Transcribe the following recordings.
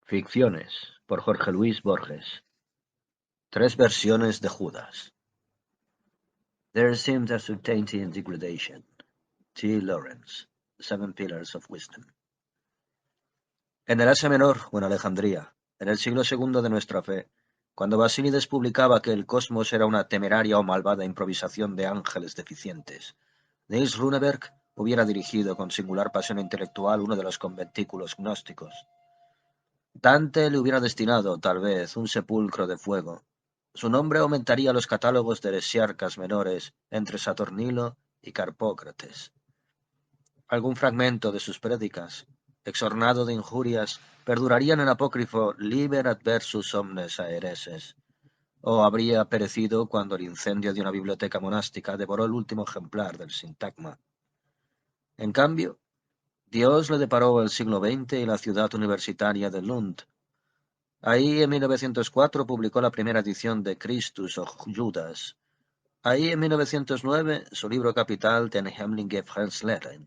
Ficciones, por Jorge Luis Borges. Tres versiones de Judas. There seemed a certainty in degradation. T. Lawrence, Seven Pillars of Wisdom. En el Asia Menor, o en Alejandría, en el siglo II de nuestra fe, cuando Basílides publicaba que el cosmos era una temeraria o malvada improvisación de ángeles deficientes, Niels Runeberg hubiera dirigido con singular pasión intelectual uno de los conventículos gnósticos. Dante le hubiera destinado, tal vez, un sepulcro de fuego. Su nombre aumentaría los catálogos de heresiarcas menores entre Saturnino y Carpócrates. Algún fragmento de sus prédicas, exornado de injurias, perduraría en el apócrifo Liber adversus omnes aereses, o habría perecido cuando el incendio de una biblioteca monástica devoró el último ejemplar del Sintagma. En cambio, Dios le deparó el siglo XX y la ciudad universitaria de Lund. Ahí en 1904 publicó la primera edición de Christus o Judas. Ahí en 1909 su libro capital Den Heimliche Verslehre.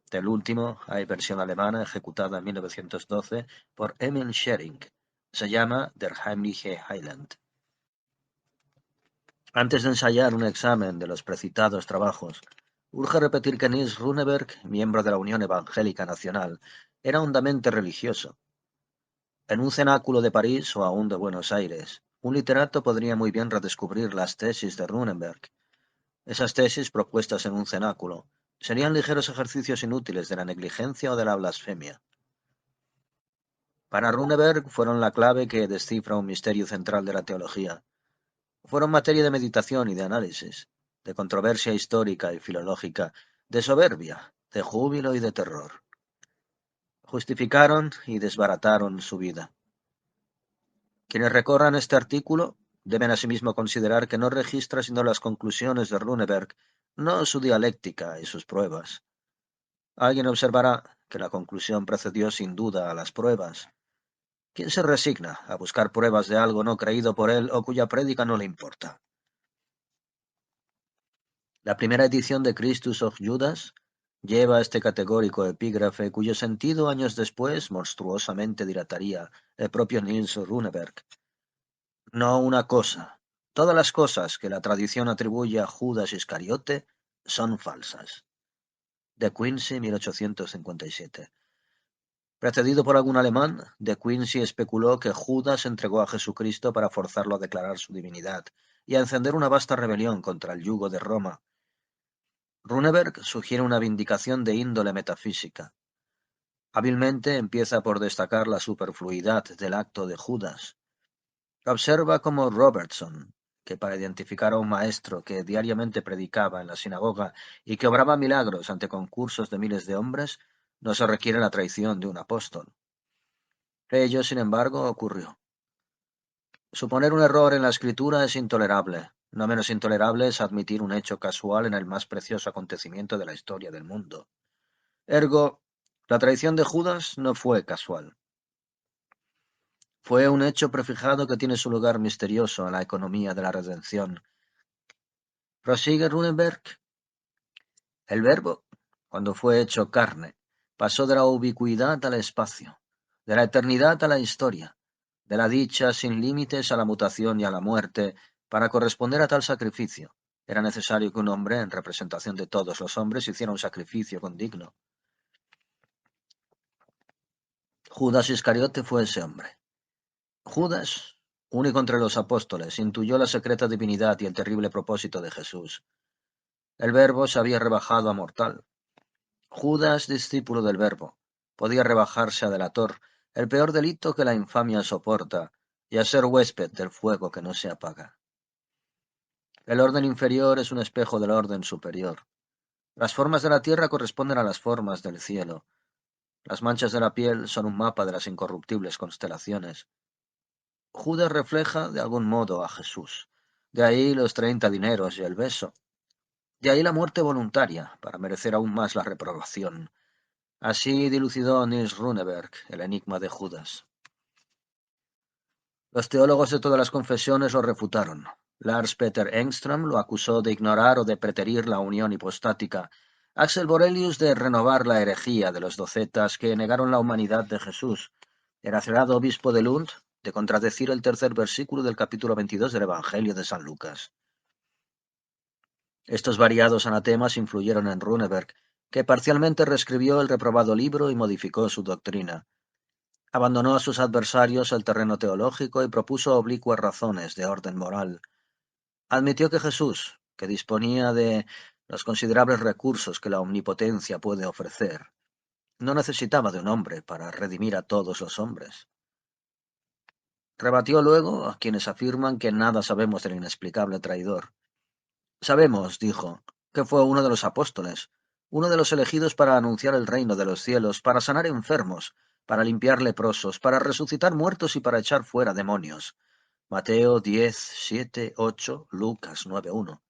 Del último hay versión alemana ejecutada en 1912 por Emil Schering. Se llama Der Heimliche Heiland. Antes de ensayar un examen de los precitados trabajos, urge repetir que Niels Runeberg, miembro de la Unión Evangélica Nacional, era hondamente religioso. En un cenáculo de París o aún de Buenos Aires, un literato podría muy bien redescubrir las tesis de Runeberg. Esas tesis propuestas en un cenáculo serían ligeros ejercicios inútiles de la negligencia o de la blasfemia. Para Runeberg fueron la clave que descifra un misterio central de la teología. Fueron materia de meditación y de análisis, de controversia histórica y filológica, de soberbia, de júbilo y de terror. Justificaron y desbarataron su vida. Quienes recorran este artículo deben asimismo considerar que no registra sino las conclusiones de Runeberg, no su dialéctica y sus pruebas. Alguien observará que la conclusión precedió sin duda a las pruebas. ¿Quién se resigna a buscar pruebas de algo no creído por él o cuya prédica no le importa? La primera edición de Christus of Judas lleva este categórico epígrafe cuyo sentido años después monstruosamente dilataría el propio Niels Runeberg. No una cosa. Todas las cosas que la tradición atribuye a Judas Iscariote son falsas. De Quincey, 1857. Precedido por algún alemán, De Quincey especuló que Judas entregó a Jesucristo para forzarlo a declarar su divinidad y a encender una vasta rebelión contra el yugo de Roma. Runeberg sugiere una vindicación de índole metafísica. Hábilmente empieza por destacar la superfluidad del acto de Judas. Observa cómo Robertson, que para identificar a un maestro que diariamente predicaba en la sinagoga y que obraba milagros ante concursos de miles de hombres, no se requiere la traición de un apóstol. Ello, sin embargo, ocurrió. Suponer un error en la escritura es intolerable. No menos intolerable es admitir un hecho casual en el más precioso acontecimiento de la historia del mundo. Ergo, la traición de Judas no fue casual. Fue un hecho prefijado que tiene su lugar misterioso en la economía de la redención. Prosigue Runeberg. El verbo, cuando fue hecho carne, pasó de la ubicuidad al espacio, de la eternidad a la historia, de la dicha sin límites a la mutación y a la muerte. Para corresponder a tal sacrificio, era necesario que un hombre, en representación de todos los hombres, hiciera un sacrificio condigno. Judas Iscariote fue ese hombre. Judas, único entre los apóstoles, intuyó la secreta divinidad y el terrible propósito de Jesús. El Verbo se había rebajado a mortal. Judas, discípulo del Verbo, podía rebajarse a delator, el peor delito que la infamia soporta, y a ser huésped del fuego que no se apaga. El orden inferior es un espejo del orden superior. Las formas de la tierra corresponden a las formas del cielo. Las manchas de la piel son un mapa de las incorruptibles constelaciones. Judas refleja de algún modo a Jesús. De ahí los 30 dineros y el beso. De ahí la muerte voluntaria, para merecer aún más la reprobación. Así dilucidó Niels Runeberg el enigma de Judas. Los teólogos de todas las confesiones lo refutaron. Lars Peter Engström lo acusó de ignorar o de preterir la unión hipostática. Axel Borelius de renovar la herejía de los docetas que negaron la humanidad de Jesús. el acelerado obispo de Lund, de contradecir el tercer versículo del capítulo 22 del Evangelio de San Lucas. Estos variados anatemas influyeron en Runeberg, que parcialmente reescribió el reprobado libro y modificó su doctrina. Abandonó a sus adversarios el terreno teológico y propuso oblicuas razones de orden moral. Admitió que Jesús, que disponía de los considerables recursos que la omnipotencia puede ofrecer, no necesitaba de un hombre para redimir a todos los hombres. Rebatió luego a quienes afirman que nada sabemos del inexplicable traidor. Sabemos, dijo, que fue uno de los apóstoles, uno de los elegidos para anunciar el reino de los cielos, para sanar enfermos, para limpiar leprosos, para resucitar muertos y para echar fuera demonios. Mateo 10, 7, 8, Lucas 9, 1.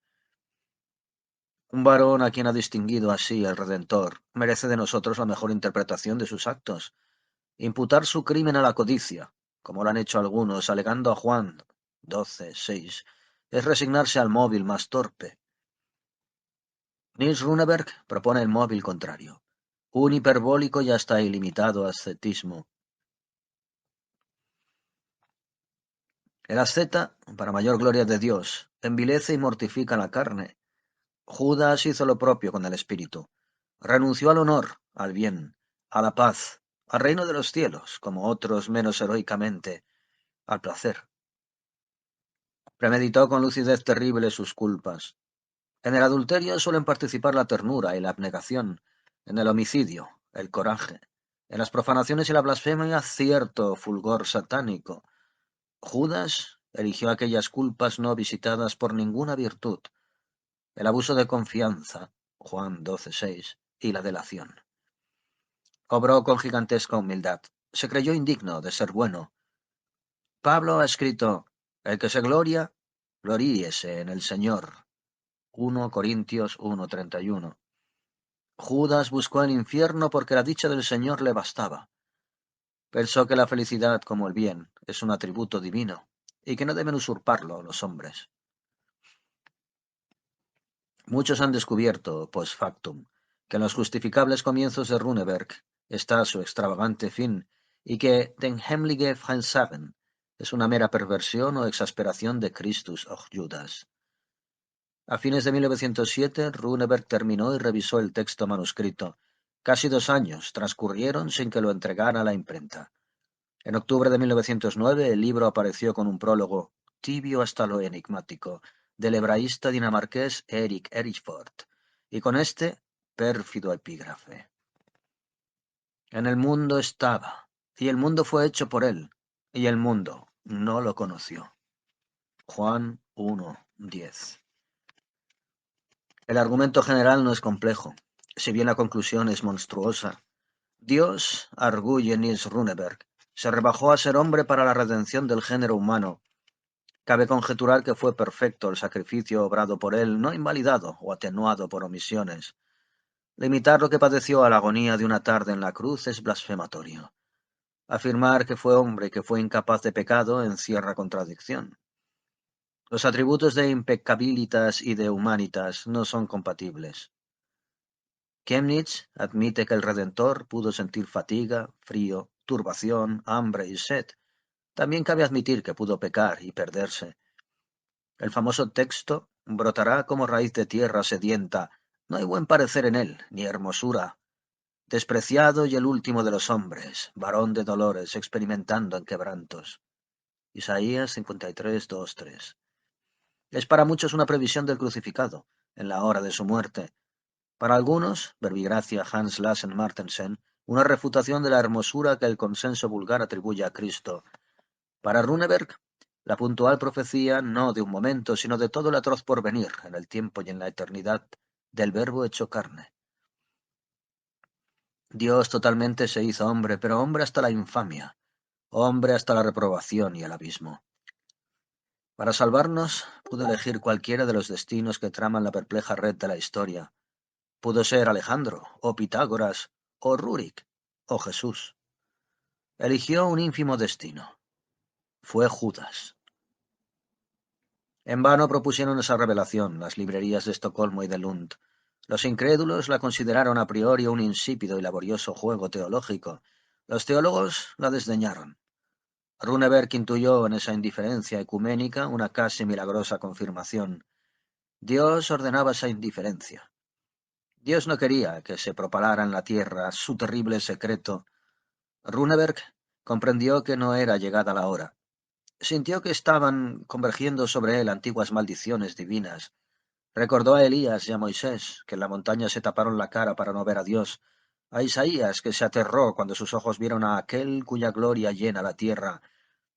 Un varón a quien ha distinguido así el Redentor merece de nosotros la mejor interpretación de sus actos. Imputar su crimen a la codicia, como lo han hecho algunos, alegando a Juan 12, 6, es resignarse al móvil más torpe. Niels Runeberg propone el móvil contrario, un hiperbólico y hasta ilimitado ascetismo. El asceta, para mayor gloria de Dios, envilece y mortifica la carne. Judas hizo lo propio con el espíritu. Renunció al honor, al bien, a la paz, al reino de los cielos, como otros menos heroicamente, al placer. Premeditó con lucidez terrible sus culpas. En el adulterio suelen participar la ternura y la abnegación, en el homicidio, el coraje, en las profanaciones y la blasfemia, cierto fulgor satánico. Judas eligió aquellas culpas no visitadas por ninguna virtud, el abuso de confianza, Juan 12:6, y la delación. Obró con gigantesca humildad, se creyó indigno de ser bueno. Pablo ha escrito, el que se gloria, gloríese en el Señor. 1 Corintios 1:31. Judas buscó el infierno porque la dicha del Señor le bastaba. Pensó que la felicidad, como el bien, es un atributo divino, y que no deben usurparlo los hombres. Muchos han descubierto, post factum, que en los justificables comienzos de Runeberg está su extravagante fin, y que Den Hemlige Freinshagen es una mera perversión o exasperación de Christus och Judas. A fines de 1907, Runeberg terminó y revisó el texto manuscrito. Casi 2 años transcurrieron sin que lo entregara a la imprenta. En octubre de 1909, el libro apareció con un prólogo, tibio hasta lo enigmático, del hebraísta dinamarqués Erik Erichford, y con este pérfido epígrafe. En el mundo estaba, y el mundo fue hecho por él, y el mundo no lo conoció. Juan 1:10. El argumento general no es complejo, si bien la conclusión es monstruosa. Dios, arguye Niels Runeberg, se rebajó a ser hombre para la redención del género humano. Cabe conjeturar que fue perfecto el sacrificio obrado por él, no invalidado o atenuado por omisiones. Limitar lo que padeció a la agonía de una tarde en la cruz es blasfematorio. Afirmar que fue hombre y que fue incapaz de pecado encierra contradicción. Los atributos de impeccabilitas y de humanitas no son compatibles. Chemnitz admite que el Redentor pudo sentir fatiga, frío, turbación, hambre y sed. También cabe admitir que pudo pecar y perderse. El famoso texto brotará como raíz de tierra sedienta. No hay buen parecer en él, ni hermosura. Despreciado y el último de los hombres, varón de dolores, experimentando en quebrantos. Isaías 53, 2, 3. Es para muchos una previsión del crucificado, en la hora de su muerte. Para algunos, verbigracia Hans Lassen Martensen, una refutación de la hermosura que el consenso vulgar atribuye a Cristo. Para Runeberg, la puntual profecía no de un momento, sino de todo el atroz porvenir, en el tiempo y en la eternidad, del Verbo hecho carne. Dios totalmente se hizo hombre, pero hombre hasta la infamia, hombre hasta la reprobación y el abismo. Para salvarnos, pudo elegir cualquiera de los destinos que traman la perpleja red de la historia. Pudo ser Alejandro, o Pitágoras, o Rurik, o Jesús. Eligió un ínfimo destino. Fue Judas. En vano propusieron esa revelación las librerías de Estocolmo y de Lund. Los incrédulos la consideraron a priori un insípido y laborioso juego teológico. Los teólogos la desdeñaron. Runeberg intuyó en esa indiferencia ecuménica una casi milagrosa confirmación. Dios ordenaba esa indiferencia. Dios no quería que se propalara en la tierra su terrible secreto. Runeberg comprendió que no era llegada la hora. Sintió que estaban convergiendo sobre él antiguas maldiciones divinas. Recordó a Elías y a Moisés, que en la montaña se taparon la cara para no ver a Dios, a Isaías, que se aterró cuando sus ojos vieron a aquel cuya gloria llena la tierra,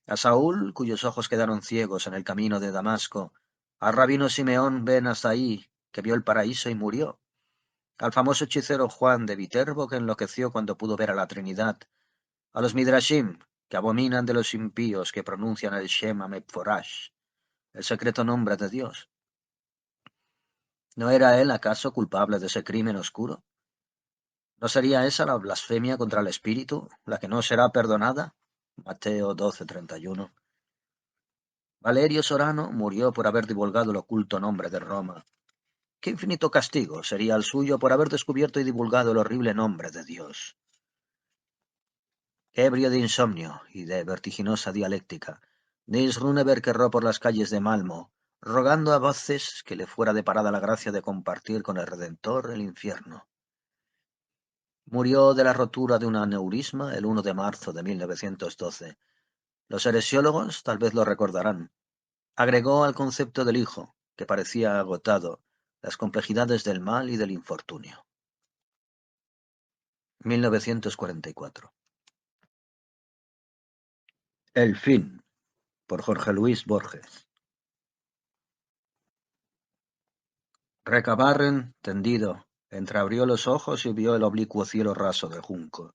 a Saúl, cuyos ojos quedaron ciegos en el camino de Damasco, al rabino Simeón ben Asaí, que vio el paraíso y murió, al famoso hechicero Juan de Viterbo, que enloqueció cuando pudo ver a la Trinidad, a los Midrashim, que abominan de los impíos que pronuncian el Shema Meforash, el secreto nombre de Dios. ¿No era él acaso culpable de ese crimen oscuro? ¿No sería esa la blasfemia contra el Espíritu, la que no será perdonada? Mateo 12:31. Valerio Sorano murió por haber divulgado el oculto nombre de Roma. ¿Qué infinito castigo sería el suyo por haber descubierto y divulgado el horrible nombre de Dios? Ebrio de insomnio y de vertiginosa dialéctica, Niels Runeberg erró por las calles de Malmo, rogando a voces que le fuera deparada la gracia de compartir con el Redentor el infierno. Murió de la rotura de un aneurisma el 1 de marzo de 1912. Los heresiólogos tal vez lo recordarán. Agregó al concepto del Hijo, que parecía agotado, las complejidades del mal y del infortunio. 1944. El fin, por Jorge Luis Borges. Recabarren, tendido, entreabrió los ojos y vio el oblicuo cielo raso de junco.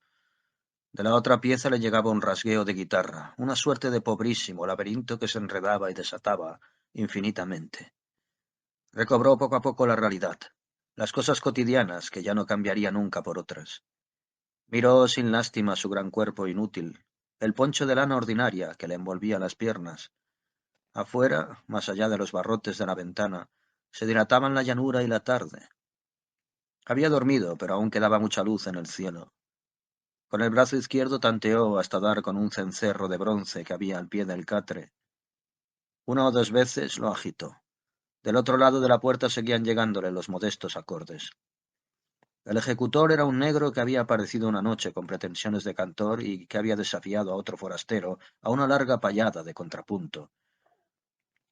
De la otra pieza le llegaba un rasgueo de guitarra, una suerte de pobrísimo laberinto que se enredaba y desataba infinitamente. Recobró poco a poco la realidad, las cosas cotidianas que ya no cambiaría nunca por otras. Miró sin lástima su gran cuerpo inútil, el poncho de lana ordinaria que le envolvía las piernas. Afuera, más allá de los barrotes de la ventana, se dilataban la llanura y la tarde. Había dormido, pero aún quedaba mucha luz en el cielo. Con el brazo izquierdo tanteó hasta dar con un cencerro de bronce que había al pie del catre. Una o dos veces lo agitó. Del otro lado de la puerta seguían llegándole los modestos acordes. El ejecutor era un negro que había aparecido una noche con pretensiones de cantor y que había desafiado a otro forastero a una larga payada de contrapunto.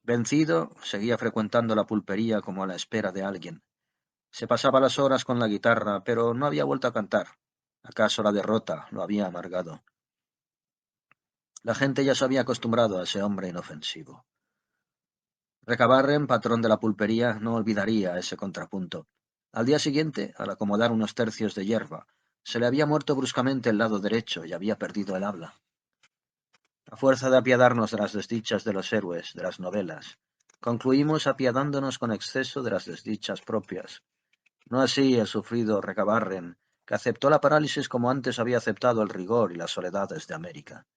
Vencido, seguía frecuentando la pulpería como a la espera de alguien. Se pasaba las horas con la guitarra, pero no había vuelto a cantar. ¿Acaso la derrota lo había amargado? La gente ya se había acostumbrado a ese hombre inofensivo. Recabarren, patrón de la pulpería, no olvidaría ese contrapunto. Al día siguiente, al acomodar unos tercios de hierba, se le había muerto bruscamente el lado derecho y había perdido el habla. A fuerza de apiadarnos de las desdichas de los héroes, de las novelas, concluimos apiadándonos con exceso de las desdichas propias. No así el sufrido Recabarren, que aceptó la parálisis como antes había aceptado el rigor y las soledades de América.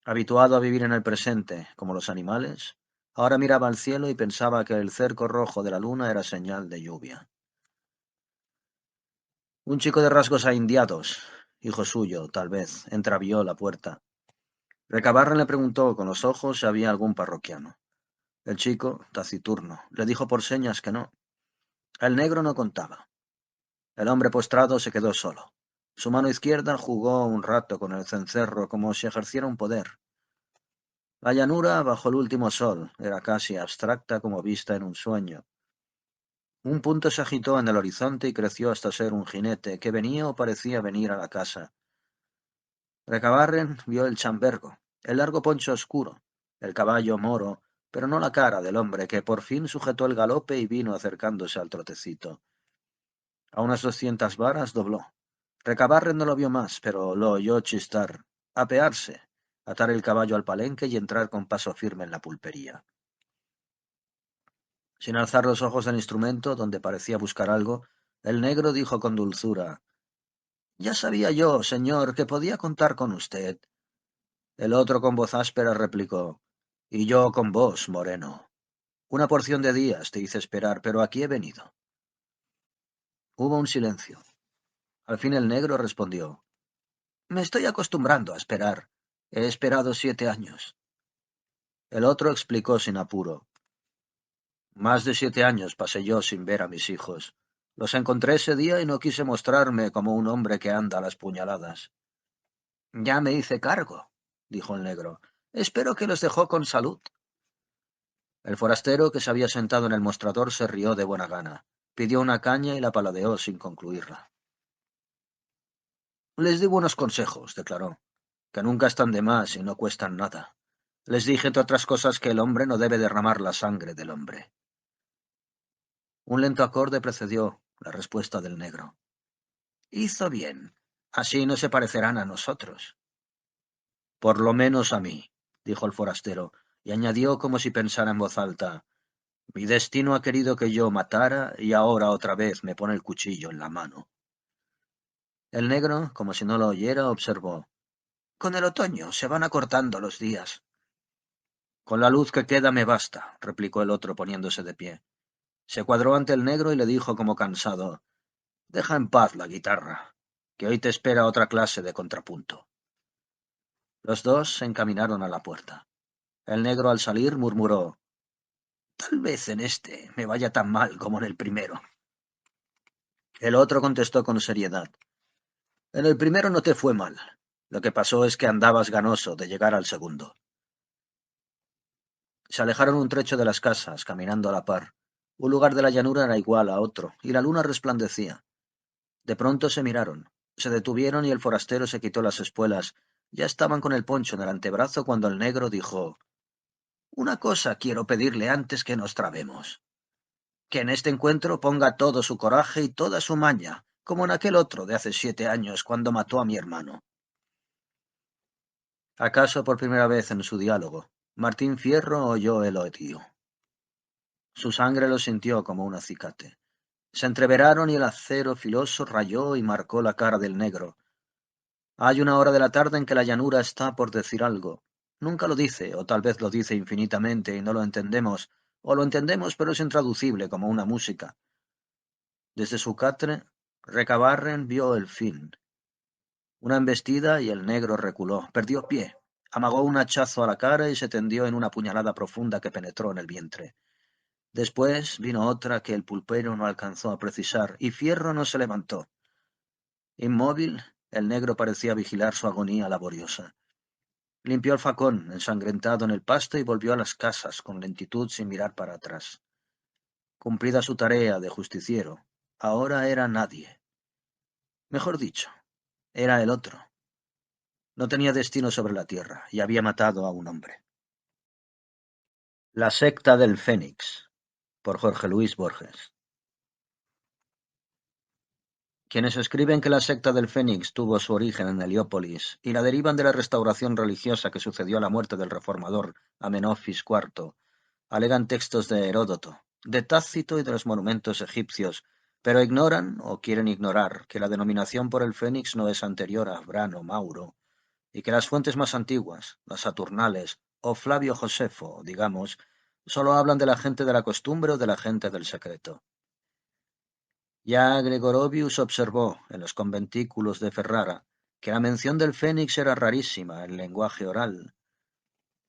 Habituado a vivir en el presente, como los animales, ahora miraba al cielo y pensaba que el cerco rojo de la luna era señal de lluvia. Un chico de rasgos ahindiados, hijo suyo, tal vez, entravió la puerta. Recabarren le preguntó con los ojos si había algún parroquiano. El chico, taciturno, le dijo por señas que no. El negro no contaba. El hombre postrado se quedó solo. Su mano izquierda jugó un rato con el cencerro como si ejerciera un poder. La llanura, bajo el último sol, era casi abstracta como vista en un sueño. Un punto se agitó en el horizonte y creció hasta ser un jinete que venía o parecía venir a la casa. Recabarren vio el chambergo, el largo poncho oscuro, el caballo moro, pero no la cara del hombre que por fin sujetó el galope y vino acercándose al trotecito. A unas 200 varas dobló. Recabarren no lo vio más, pero lo oyó chistar, apearse, atar el caballo al palenque y entrar con paso firme en la pulpería. Sin alzar los ojos del instrumento, donde parecía buscar algo, el negro dijo con dulzura: «Ya sabía yo, señor, que podía contar con usted». El otro con voz áspera replicó: «Y yo con vos, moreno. Una porción de días te hice esperar, pero aquí he venido». Hubo un silencio. Al fin el negro respondió: Me estoy acostumbrando a esperar. He esperado 7 años. El otro explicó sin apuro. Más de 7 años pasé yo sin ver a mis hijos. Los encontré ese día y no quise mostrarme como un hombre que anda a las puñaladas. Ya me hice cargo, dijo el negro. Espero que los dejó con salud. El forastero, que se había sentado en el mostrador, se rió de buena gana. Pidió una caña y la paladeó sin concluirla. Les di buenos consejos, declaró, que nunca están de más y no cuestan nada. Les dije, entre otras cosas, que el hombre no debe derramar la sangre del hombre. Un lento acorde precedió la respuesta del negro. Hizo bien. Así no se parecerán a nosotros. Por lo menos a mí, dijo el forastero, y añadió como si pensara en voz alta. Mi destino ha querido que yo matara y ahora otra vez me pone el cuchillo en la mano. El negro, como si no lo oyera, observó. Con el otoño se van acortando los días. Con la luz que queda me basta, replicó el otro poniéndose de pie. Se cuadró ante el negro y le dijo como cansado. Deja en paz la guitarra, que hoy te espera otra clase de contrapunto. Los dos se encaminaron a la puerta. El negro al salir murmuró. Tal vez en este me vaya tan mal como en el primero. El otro contestó con seriedad. En el primero no te fue mal. Lo que pasó es que andabas ganoso de llegar al segundo. Se alejaron un trecho de las casas, caminando a la par. Un lugar de la llanura era igual a otro, y la luna resplandecía. De pronto se miraron, se detuvieron y el forastero se quitó las espuelas. Ya estaban con el poncho en el antebrazo cuando el negro dijo: Una cosa quiero pedirle antes que nos trabemos. Que en este encuentro ponga todo su coraje y toda su maña, como en aquel otro de hace 7 años, cuando mató a mi hermano. ¿Acaso por primera vez en su diálogo, Martín Fierro oyó el odio? Su sangre lo sintió como un acicate. Se entreveraron y el acero filoso rayó y marcó la cara del negro. Hay una hora de la tarde en que la llanura está por decir algo. Nunca lo dice, o tal vez lo dice infinitamente y no lo entendemos, o lo entendemos pero es intraducible como una música. Desde su catre, Recabarren vio el fin. Una embestida y el negro reculó, perdió pie, amagó un hachazo a la cara y se tendió en una puñalada profunda que penetró en el vientre. Después vino otra que el pulpero no alcanzó a precisar, y Fierro no se levantó. Inmóvil, el negro parecía vigilar su agonía laboriosa. Limpió el facón, ensangrentado en el pasto, y volvió a las casas con lentitud sin mirar para atrás. Cumplida su tarea de justiciero, ahora era nadie. Mejor dicho, era el otro. No tenía destino sobre la tierra, y había matado a un hombre. La secta del Fénix, por Jorge Luis Borges. Quienes escriben que la secta del Fénix tuvo su origen en Heliópolis y la derivan de la restauración religiosa que sucedió a la muerte del reformador Amenofis IV, alegan textos de Heródoto, de Tácito y de los monumentos egipcios, pero ignoran o quieren ignorar que la denominación por el Fénix no es anterior a Abraham o Mauro, y que las fuentes más antiguas, las Saturnales o Flavio Josefo, digamos, solo hablan de la gente de la costumbre o de la gente del secreto. Ya Gregorovius observó, en los conventículos de Ferrara, que la mención del Fénix era rarísima en lenguaje oral.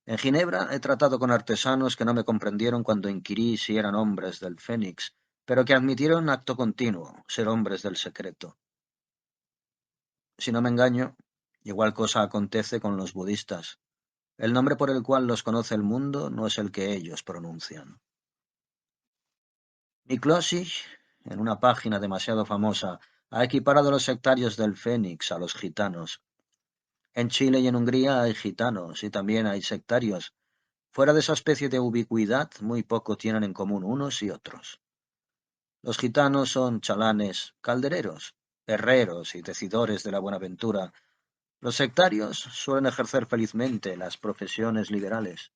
En Ginebra he tratado con artesanos que no me comprendieron cuando inquirí si eran hombres del Fénix, pero que admitieron acto continuo ser hombres del secreto. Si no me engaño, igual cosa acontece con los budistas. El nombre por el cual los conoce el mundo no es el que ellos pronuncian. Miklósich, en una página demasiado famosa, ha equiparado a los sectarios del Fénix a los gitanos. En Chile y en Hungría hay gitanos y también hay sectarios. Fuera de esa especie de ubicuidad, muy poco tienen en común unos y otros. Los gitanos son chalanes, caldereros, herreros y decidores de la buenaventura. Los sectarios suelen ejercer felizmente las profesiones liberales.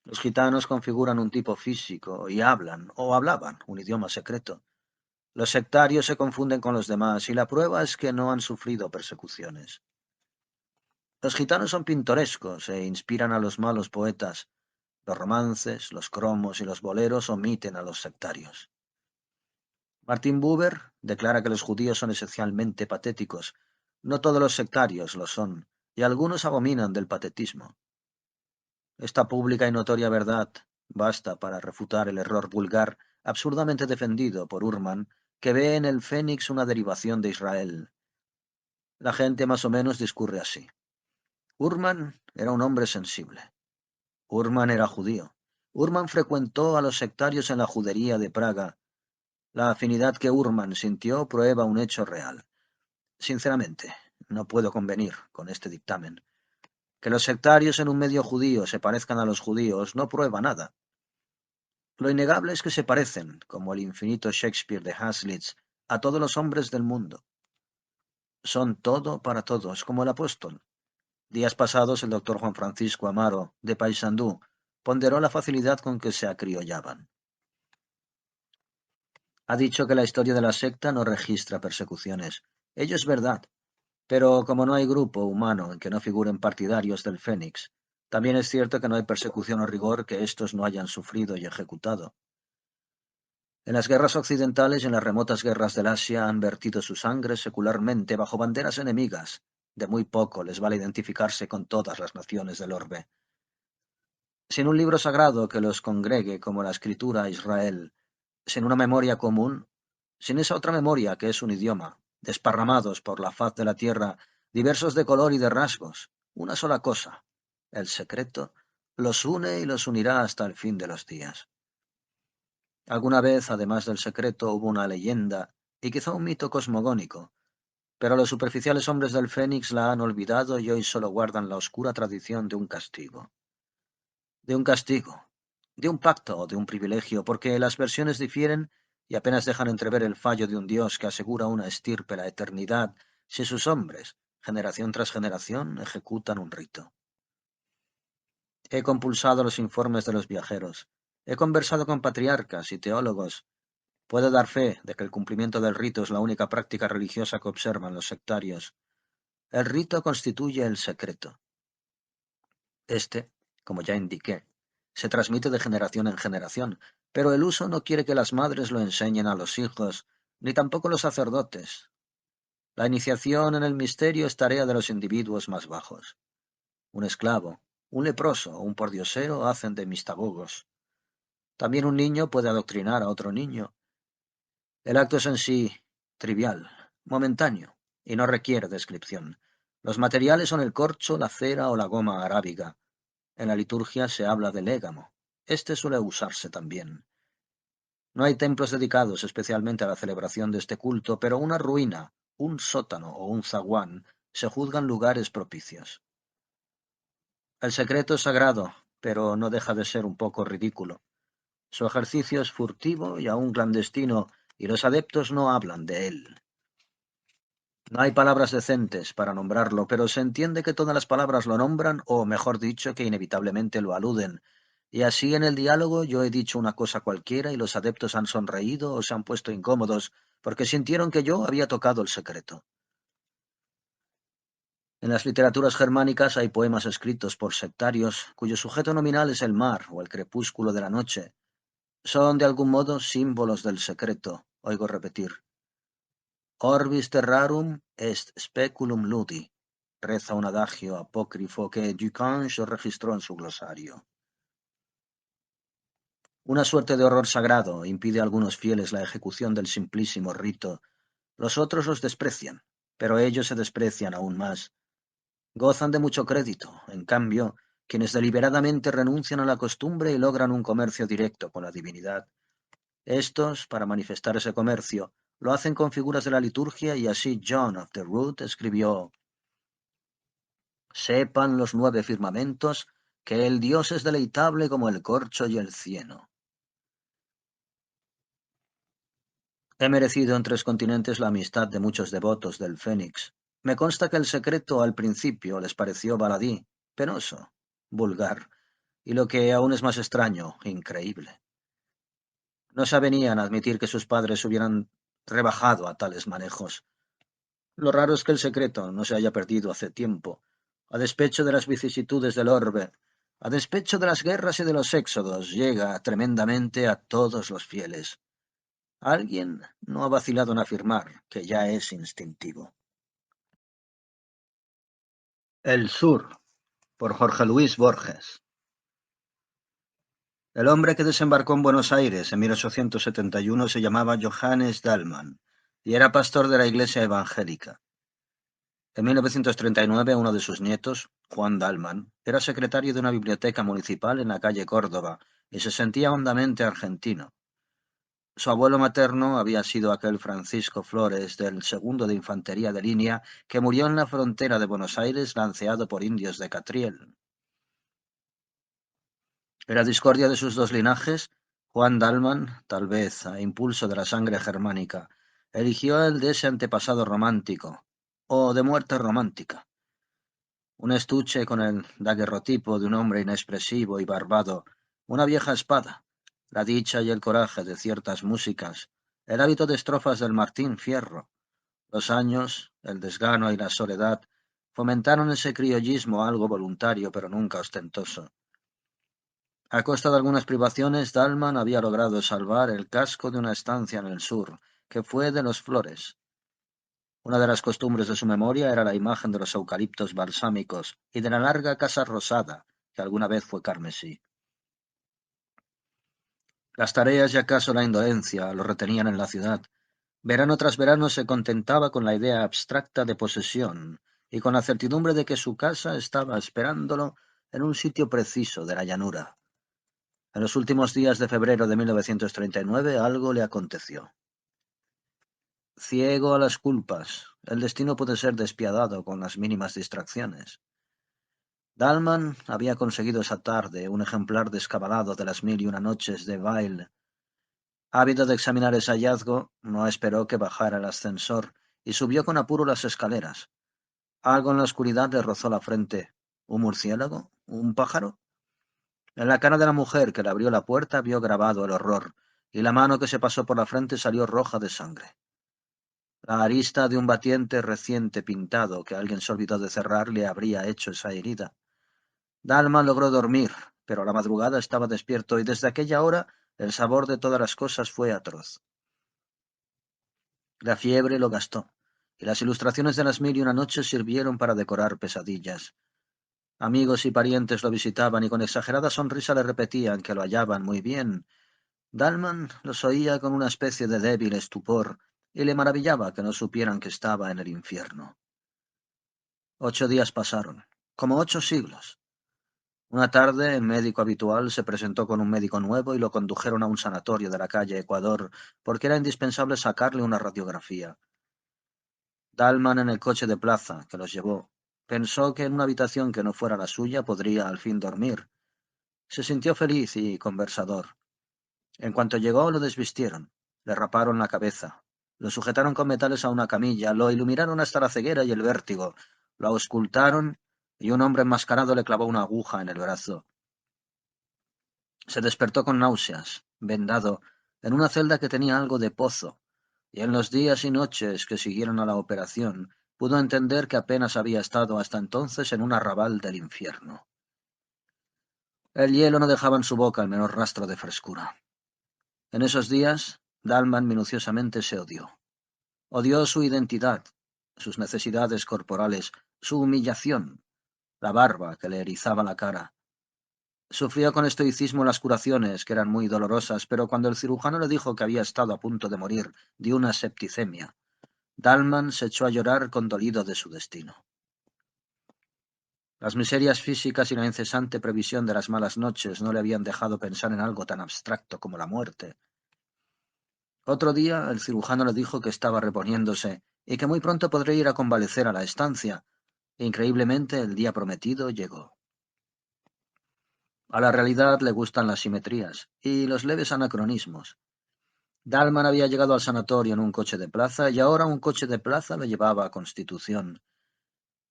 Los gitanos configuran un tipo físico y hablan, o hablaban, un idioma secreto. Los sectarios se confunden con los demás y la prueba es que no han sufrido persecuciones. Los gitanos son pintorescos e inspiran a los malos poetas. Los romances, los cromos y los boleros omiten a los sectarios. Martin Buber declara que los judíos son esencialmente patéticos, No todos los sectarios lo son, y algunos abominan del patetismo. Esta pública y notoria verdad basta para refutar el error vulgar absurdamente defendido por Urman, que ve en el Fénix una derivación de Israel. La gente más o menos discurre así. Urman era un hombre sensible. Urman era judío. Urman frecuentó a los sectarios en la judería de Praga. La afinidad que Urman sintió prueba un hecho real. Sinceramente, no puedo convenir con este dictamen. Que los sectarios en un medio judío se parezcan a los judíos no prueba nada. Lo innegable es que se parecen, como el infinito Shakespeare de Haslitz, a todos los hombres del mundo. Son todo para todos, como el apóstol. Días pasados el doctor Juan Francisco Amaro, de Paysandú, ponderó la facilidad con que se acriollaban. Ha dicho que la historia de la secta no registra persecuciones. Ello es verdad, pero como no hay grupo humano en que no figuren partidarios del Fénix, también es cierto que no hay persecución o rigor que éstos no hayan sufrido y ejecutado. En las guerras occidentales y en las remotas guerras del Asia han vertido su sangre secularmente bajo banderas enemigas. De muy poco les vale identificarse con todas las naciones del orbe. Sin un libro sagrado que los congregue como la escritura a Israel, sin una memoria común, sin esa otra memoria que es un idioma, desparramados por la faz de la tierra, diversos de color y de rasgos, una sola cosa, el secreto, los une y los unirá hasta el fin de los días. Alguna vez, además del secreto, hubo una leyenda y quizá un mito cosmogónico, pero los superficiales hombres del Fénix la han olvidado y hoy solo guardan la oscura tradición de un castigo. De un castigo, de un pacto o de un privilegio, porque las versiones difieren y apenas dejan entrever el fallo de un Dios que asegura a una estirpe la eternidad si sus hombres, generación tras generación, ejecutan un rito. He compulsado los informes de los viajeros, he conversado con patriarcas y teólogos. Puedo dar fe de que el cumplimiento del rito es la única práctica religiosa que observan los sectarios. El rito constituye el secreto. Este, como ya indiqué, se transmite de generación en generación, pero el uso no quiere que las madres lo enseñen a los hijos, ni tampoco los sacerdotes. La iniciación en el misterio es tarea de los individuos más bajos. Un esclavo, un leproso o un pordiosero hacen de mistagogos. También un niño puede adoctrinar a otro niño. El acto es en sí trivial, momentáneo, y no requiere descripción. Los materiales son el corcho, la cera o la goma arábiga. En la liturgia se habla del légamo. Este suele usarse también. No hay templos dedicados especialmente a la celebración de este culto, pero una ruina, un sótano o un zaguán se juzgan lugares propicios. El secreto es sagrado, pero no deja de ser un poco ridículo. Su ejercicio es furtivo y aún clandestino, y los adeptos no hablan de él. No hay palabras decentes para nombrarlo, pero se entiende que todas las palabras lo nombran, o mejor dicho, que inevitablemente lo aluden. Y así en el diálogo yo he dicho una cosa cualquiera y los adeptos han sonreído o se han puesto incómodos, porque sintieron que yo había tocado el secreto. En las literaturas germánicas hay poemas escritos por sectarios cuyo sujeto nominal es el mar o el crepúsculo de la noche. Son de algún modo símbolos del secreto, oigo repetir. Orbis terrarum est speculum ludi, reza un adagio apócrifo que Ducange registró en su glosario. Una suerte de horror sagrado impide a algunos fieles la ejecución del simplísimo rito. Los otros los desprecian, pero ellos se desprecian aún más. Gozan de mucho crédito, en cambio, quienes deliberadamente renuncian a la costumbre y logran un comercio directo con la divinidad. Estos, para manifestar ese comercio, lo hacen con figuras de la liturgia y así John of the Rood escribió: sepan los 9 firmamentos que el Dios es deleitable como el corcho y el cieno. He merecido en 3 continentes la amistad de muchos devotos del Fénix. Me consta que el secreto al principio les pareció baladí, penoso, vulgar, y lo que aún es más extraño, increíble. No se avenían a admitir que sus padres hubieran rebajado a tales manejos. Lo raro es que el secreto no se haya perdido hace tiempo, a despecho de las vicisitudes del orbe, a despecho de las guerras y de los éxodos, llega tremendamente a todos los fieles. Alguien no ha vacilado en afirmar que ya es instintivo. El Sur, por Jorge Luis Borges. El hombre que desembarcó en Buenos Aires en 1871 se llamaba Johannes Dallmann y era pastor de la Iglesia Evangélica. En 1939, uno de sus nietos, Juan Dallmann, era secretario de una biblioteca municipal en la calle Córdoba y se sentía hondamente argentino. Su abuelo materno había sido aquel Francisco Flores del 2º de Infantería de Línea que murió en la frontera de Buenos Aires lanceado por indios de Catriel. En la discordia de sus dos linajes, Juan Dallmann, tal vez a impulso de la sangre germánica, eligió el de ese antepasado romántico, o de muerte romántica. Un estuche con el daguerrotipo de un hombre inexpresivo y barbado, una vieja espada, la dicha y el coraje de ciertas músicas, el hábito de estrofas del Martín Fierro, los años, el desgano y la soledad fomentaron ese criollismo algo voluntario pero nunca ostentoso. A costa de algunas privaciones, Dallmann había logrado salvar el casco de una estancia en el sur, que fue de los Flores. Una de las costumbres de su memoria era la imagen de los eucaliptos balsámicos y de la larga casa rosada, que alguna vez fue carmesí. Las tareas y acaso la indolencia lo retenían en la ciudad. Verano tras verano se contentaba con la idea abstracta de posesión y con la certidumbre de que su casa estaba esperándolo en un sitio preciso de la llanura. En los últimos días de febrero de 1939 algo le aconteció. Ciego a las culpas, el destino puede ser despiadado con las mínimas distracciones. Dallmann había conseguido esa tarde un ejemplar descabalado de las 1001 noches de Weil. Ávido de examinar ese hallazgo, no esperó que bajara el ascensor y subió con apuro las escaleras. Algo en la oscuridad le rozó la frente. ¿Un murciélago? ¿Un pájaro? En la cara de la mujer que le abrió la puerta vio grabado el horror, y la mano que se pasó por la frente salió roja de sangre. La arista de un batiente reciente pintado que alguien se olvidó de cerrar le habría hecho esa herida. Dallmann logró dormir, pero a la madrugada estaba despierto y desde aquella hora el sabor de todas las cosas fue atroz. La fiebre lo gastó, y las ilustraciones de las 1001 noches sirvieron para decorar pesadillas. Amigos y parientes lo visitaban y con exagerada sonrisa le repetían que lo hallaban muy bien. Dallmann los oía con una especie de débil estupor, y le maravillaba que no supieran que estaba en el infierno. 8 días pasaron, como 8 siglos. Una tarde, el médico habitual se presentó con un médico nuevo y lo condujeron a un sanatorio de la calle Ecuador, porque era indispensable sacarle una radiografía. Dallmann, en el coche de plaza que los llevó, pensó que en una habitación que no fuera la suya podría al fin dormir. Se sintió feliz y conversador. En cuanto llegó, lo desvistieron, le raparon la cabeza, lo sujetaron con metales a una camilla, lo iluminaron hasta la ceguera y el vértigo, lo auscultaron y un hombre enmascarado le clavó una aguja en el brazo. Se despertó con náuseas, vendado, en una celda que tenía algo de pozo, y en los días y noches que siguieron a la operación pudo entender que apenas había estado hasta entonces en un arrabal del infierno. El hielo no dejaba en su boca el menor rastro de frescura. En esos días, Dallmann minuciosamente se odió. Odió su identidad, sus necesidades corporales, su humillación, la barba que le erizaba la cara. Sufrió con estoicismo las curaciones, que eran muy dolorosas, pero cuando el cirujano le dijo que había estado a punto de morir de una septicemia, Dallmann se echó a llorar condolido de su destino. Las miserias físicas y la incesante previsión de las malas noches no le habían dejado pensar en algo tan abstracto como la muerte. Otro día el cirujano le dijo que estaba reponiéndose y que muy pronto podría ir a convalecer a la estancia. Increíblemente, el día prometido llegó. A la realidad le gustan las simetrías y los leves anacronismos. Dallmann había llegado al sanatorio en un coche de plaza y ahora un coche de plaza lo llevaba a Constitución.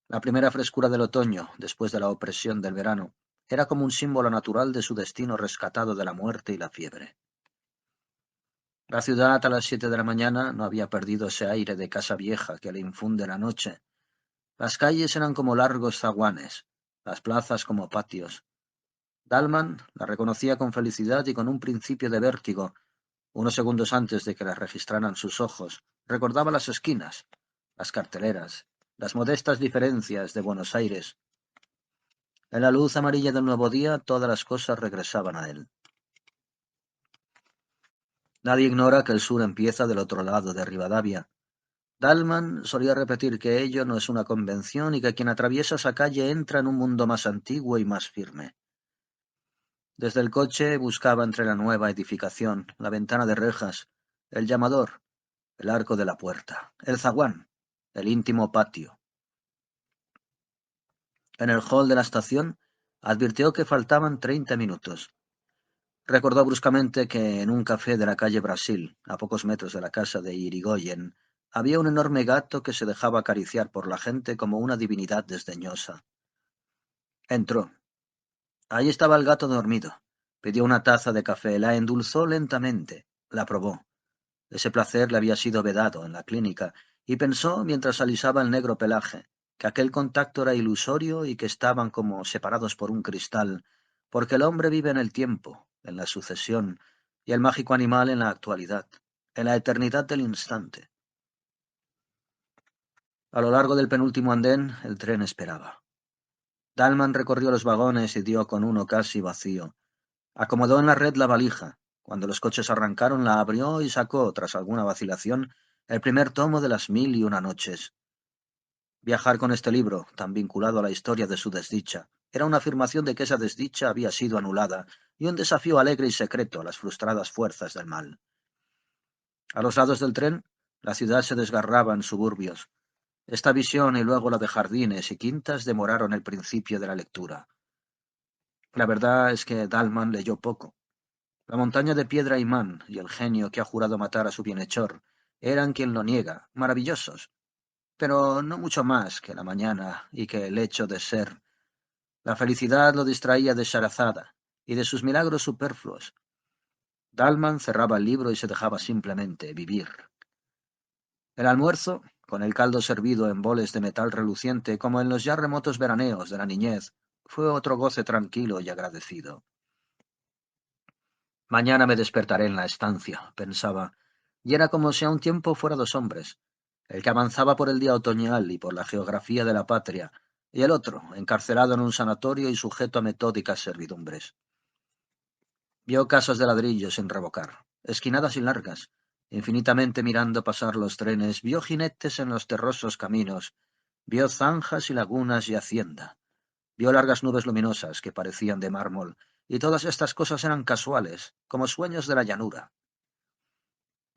La primera frescura del otoño, después de la opresión del verano, era como un símbolo natural de su destino rescatado de la muerte y la fiebre. La ciudad a las 7 de la mañana no había perdido ese aire de casa vieja que le infunde la noche. Las calles eran como largos zaguanes, las plazas como patios. Dallmann la reconocía con felicidad y con un principio de vértigo. Unos segundos antes de que la registraran sus ojos, recordaba las esquinas, las carteleras, las modestas diferencias de Buenos Aires. En la luz amarilla del nuevo día, todas las cosas regresaban a él. Nadie ignora que el sur empieza del otro lado de Rivadavia. Dalman solía repetir que ello no es una convención y que quien atraviesa esa calle entra en un mundo más antiguo y más firme. Desde el coche buscaba entre la nueva edificación, la ventana de rejas, el llamador, el arco de la puerta, el zaguán, el íntimo patio. En el hall de la estación advirtió que faltaban 30 minutos. Recordó bruscamente que en un café de la calle Brasil, a pocos metros de la casa de Irigoyen, había un enorme gato que se dejaba acariciar por la gente como una divinidad desdeñosa. Entró. Allí estaba el gato dormido. Pidió una taza de café, la endulzó lentamente, la probó. Ese placer le había sido vedado en la clínica, y pensó, mientras alisaba el negro pelaje, que aquel contacto era ilusorio y que estaban como separados por un cristal, porque el hombre vive en el tiempo, en la sucesión, y el mágico animal en la actualidad, en la eternidad del instante. A lo largo del penúltimo andén, el tren esperaba. Dalman recorrió los vagones y dio con uno casi vacío. Acomodó en la red la valija. Cuando los coches arrancaron, la abrió y sacó, tras alguna vacilación, el primer tomo de las 1001 noches. Viajar con este libro, tan vinculado a la historia de su desdicha, era una afirmación de que esa desdicha había sido anulada y un desafío alegre y secreto a las frustradas fuerzas del mal. A los lados del tren, la ciudad se desgarraba en suburbios. Esta visión y luego la de jardines y quintas demoraron el principio de la lectura. La verdad es que Dalman leyó poco. La montaña de piedra imán y el genio que ha jurado matar a su bienhechor eran, quien lo niega, maravillosos, pero no mucho más que la mañana y que el hecho de ser. La felicidad lo distraía de Sharazada y de sus milagros superfluos. Dalman cerraba el libro y se dejaba simplemente vivir. El almuerzo, con el caldo servido en boles de metal reluciente como en los ya remotos veraneos de la niñez, fue otro goce tranquilo y agradecido. Mañana me despertaré en la estancia, pensaba, y era como si a un tiempo fuera dos hombres, el que avanzaba por el día otoñal y por la geografía de la patria, y el otro, encarcelado en un sanatorio y sujeto a metódicas servidumbres. Vio casas de ladrillo sin revocar, esquinadas y largas, infinitamente mirando pasar los trenes, vio jinetes en los terrosos caminos, vio zanjas y lagunas y hacienda, vio largas nubes luminosas que parecían de mármol, y todas estas cosas eran casuales, como sueños de la llanura.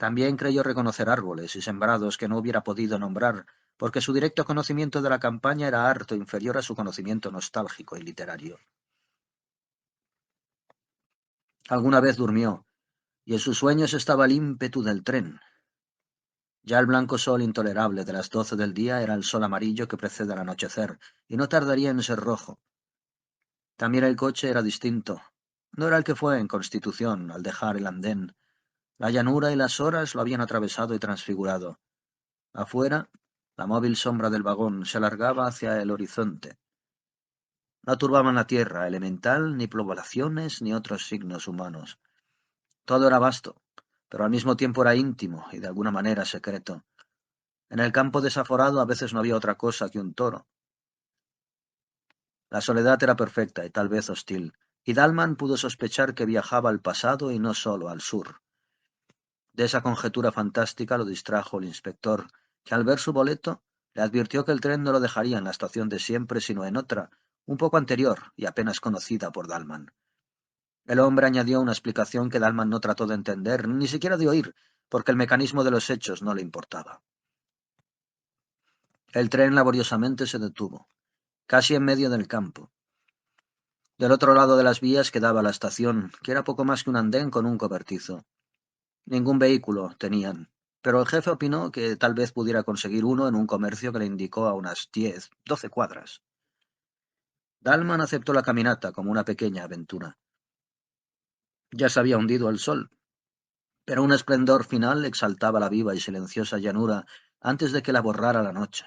También creyó reconocer árboles y sembrados que no hubiera podido nombrar, porque su directo conocimiento de la campaña era harto inferior a su conocimiento nostálgico y literario. Alguna vez durmió, y en sus sueños estaba el ímpetu del tren. Ya el blanco sol intolerable de las 12 del día era el sol amarillo que precede al anochecer, y no tardaría en ser rojo. También el coche era distinto. No era el que fue en Constitución al dejar el andén. La llanura y las horas lo habían atravesado y transfigurado. Afuera, la móvil sombra del vagón se alargaba hacia el horizonte. No turbaban la tierra elemental, ni poblaciones, ni otros signos humanos. Todo era vasto, pero al mismo tiempo era íntimo y de alguna manera secreto. En el campo desaforado a veces no había otra cosa que un toro. La soledad era perfecta y tal vez hostil, y Dalman pudo sospechar que viajaba al pasado y no solo al sur. De esa conjetura fantástica lo distrajo el inspector, que al ver su boleto le advirtió que el tren no lo dejaría en la estación de siempre, sino en otra, un poco anterior y apenas conocida por Dalman. El hombre añadió una explicación que Dalman no trató de entender, ni siquiera de oír, porque el mecanismo de los hechos no le importaba. El tren laboriosamente se detuvo, casi en medio del campo. Del otro lado de las vías quedaba la estación, que era poco más que un andén con un cobertizo. Ningún vehículo tenían, pero el jefe opinó que tal vez pudiera conseguir uno en un comercio que le indicó a unas 10, 12 cuadras. Dalman aceptó la caminata como una pequeña aventura. Ya se había hundido el sol, pero un esplendor final exaltaba la viva y silenciosa llanura antes de que la borrara la noche.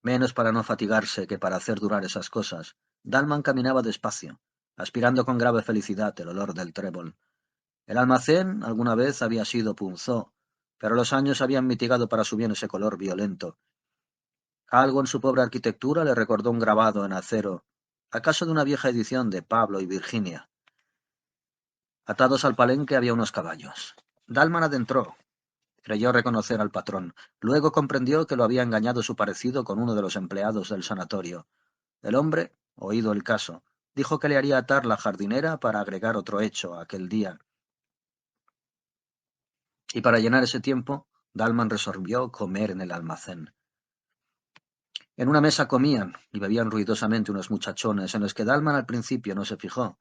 Menos para no fatigarse que para hacer durar esas cosas, Dalman caminaba despacio, aspirando con grave felicidad el olor del trébol. El almacén alguna vez había sido punzó, pero los años habían mitigado para su bien ese color violento, Algo en su pobre arquitectura le recordó un grabado en acero, acaso de una vieja edición de Pablo y Virginia. Atados al palenque había unos caballos. Dalman adentró. Creyó reconocer al patrón. Luego comprendió que lo había engañado su parecido con uno de los empleados del sanatorio. El hombre, oído el caso, dijo que le haría atar la jardinera para agregar otro hecho a aquel día. Y para llenar ese tiempo, Dalman resolvió comer en el almacén. En una mesa comían y bebían ruidosamente unos muchachones en los que Dalman al principio no se fijó.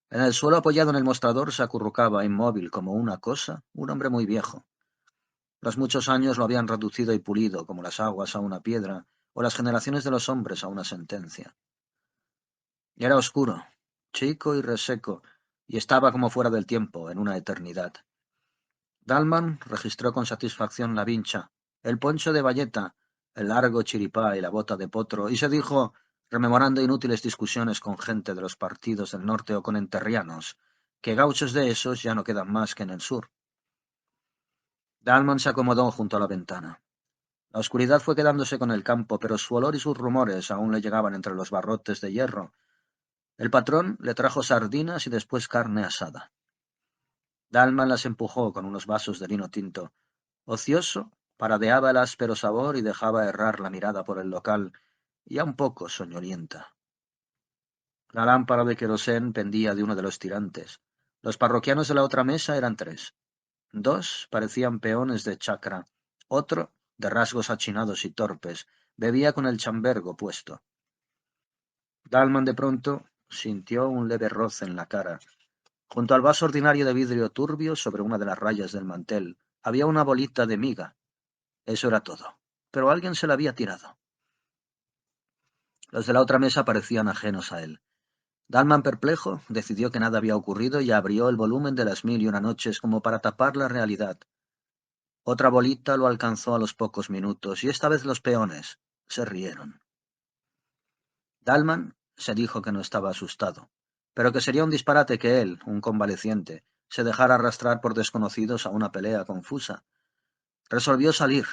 En el suelo apoyado en el mostrador se acurrucaba inmóvil como una cosa un hombre muy viejo. Los muchos años lo habían reducido y pulido como las aguas a una piedra o las generaciones de los hombres a una sentencia. Era oscuro, chico y reseco, y estaba como fuera del tiempo, en una eternidad. Dalman registró con satisfacción la vincha, el poncho de bayeta, el largo chiripá y la bota de potro, y se dijo, rememorando inútiles discusiones con gente de los partidos del norte o con enterrianos, que gauchos de esos ya no quedan más que en el sur. Dalman se acomodó junto a la ventana. La oscuridad fue quedándose con el campo, pero su olor y sus rumores aún le llegaban entre los barrotes de hierro. El patrón le trajo sardinas y después carne asada. Dalman las empujó con unos vasos de vino tinto. Ocioso, paradeaba el áspero sabor y dejaba errar la mirada por el local, ya un poco soñolienta. La lámpara de querosén pendía de uno de los tirantes. Los parroquianos de la otra mesa eran tres. Dos parecían peones de chacra. Otro, de rasgos achinados y torpes, bebía con el chambergo puesto. Dalman de pronto sintió un leve roce en la cara. Junto al vaso ordinario de vidrio turbio, sobre una de las rayas del mantel, había una bolita de miga. Eso era todo. Pero alguien se la había tirado. Los de la otra mesa parecían ajenos a él. Dalman, perplejo, decidió que nada había ocurrido y abrió el volumen de las 1001 noches como para tapar la realidad. Otra bolita lo alcanzó a los pocos minutos, y esta vez los peones se rieron. Dalman se dijo que no estaba asustado, pero que sería un disparate que él, un convaleciente, se dejara arrastrar por desconocidos a una pelea confusa. Resolvió salir.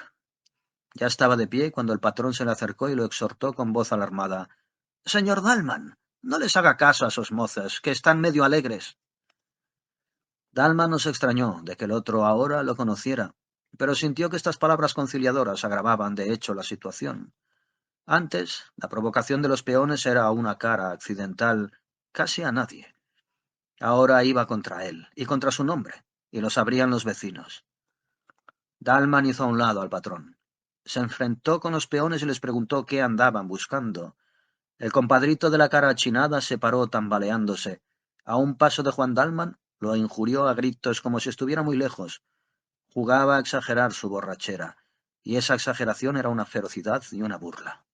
Ya estaba de pie cuando el patrón se le acercó y lo exhortó con voz alarmada. «Señor Dalman, no les haga caso a esos mozos, que están medio alegres». Dalman no se extrañó de que el otro ahora lo conociera, pero sintió que estas palabras conciliadoras agravaban de hecho la situación. Antes, la provocación de los peones era una cara accidental casi a nadie. Ahora iba contra él, y contra su nombre, y lo sabrían los vecinos. Dalman hizo a un lado al patrón. Se enfrentó con los peones y les preguntó qué andaban buscando. El compadrito de la cara achinada se paró tambaleándose. A un paso de Juan Dalman, lo injurió a gritos como si estuviera muy lejos. Jugaba a exagerar su borrachera, y esa exageración era una ferocidad y una burla.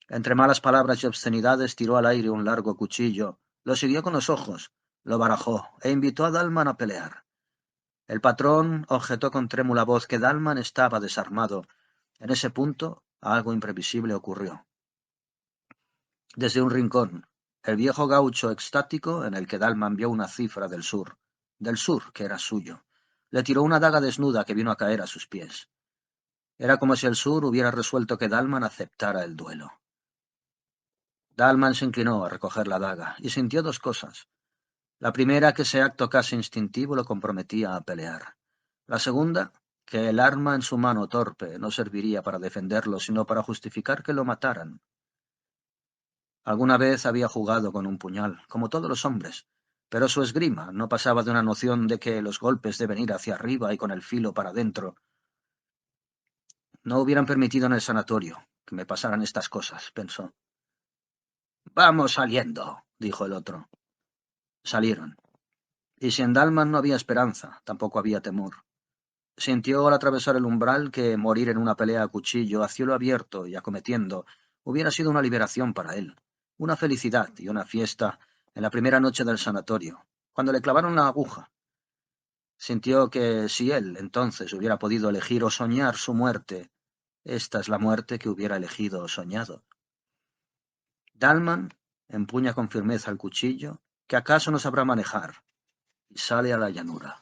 Entre malas palabras y obscenidades tiró al aire un largo cuchillo, lo siguió con los ojos, lo barajó e invitó a Dalman a pelear. El patrón objetó con trémula voz que Dalman estaba desarmado. En ese punto, algo imprevisible ocurrió. Desde un rincón, el viejo gaucho extático, en el que Dalman vio una cifra del sur, que era suyo, le tiró una daga desnuda que vino a caer a sus pies. Era como si el sur hubiera resuelto que Dalman aceptara el duelo. Dalman se inclinó a recoger la daga y sintió dos cosas. La primera, que ese acto casi instintivo lo comprometía a pelear. La segunda, que el arma en su mano torpe no serviría para defenderlo, sino para justificar que lo mataran. Alguna vez había jugado con un puñal, como todos los hombres, pero su esgrima no pasaba de una noción de que los golpes deben ir hacia arriba y con el filo para adentro. No hubieran permitido en el sanatorio que me pasaran estas cosas, pensó. «Vamos saliendo», dijo el otro. Salieron. Y si en Dalman no había esperanza, tampoco había temor. Sintió al atravesar el umbral que morir en una pelea a cuchillo, a cielo abierto y acometiendo, hubiera sido una liberación para él, una felicidad y una fiesta en la primera noche del sanatorio, cuando le clavaron la aguja. Sintió que si él entonces hubiera podido elegir o soñar su muerte, esta es la muerte que hubiera elegido o soñado. Dalman empuña con firmeza el cuchillo, que acaso no sabrá manejar, y sale a la llanura.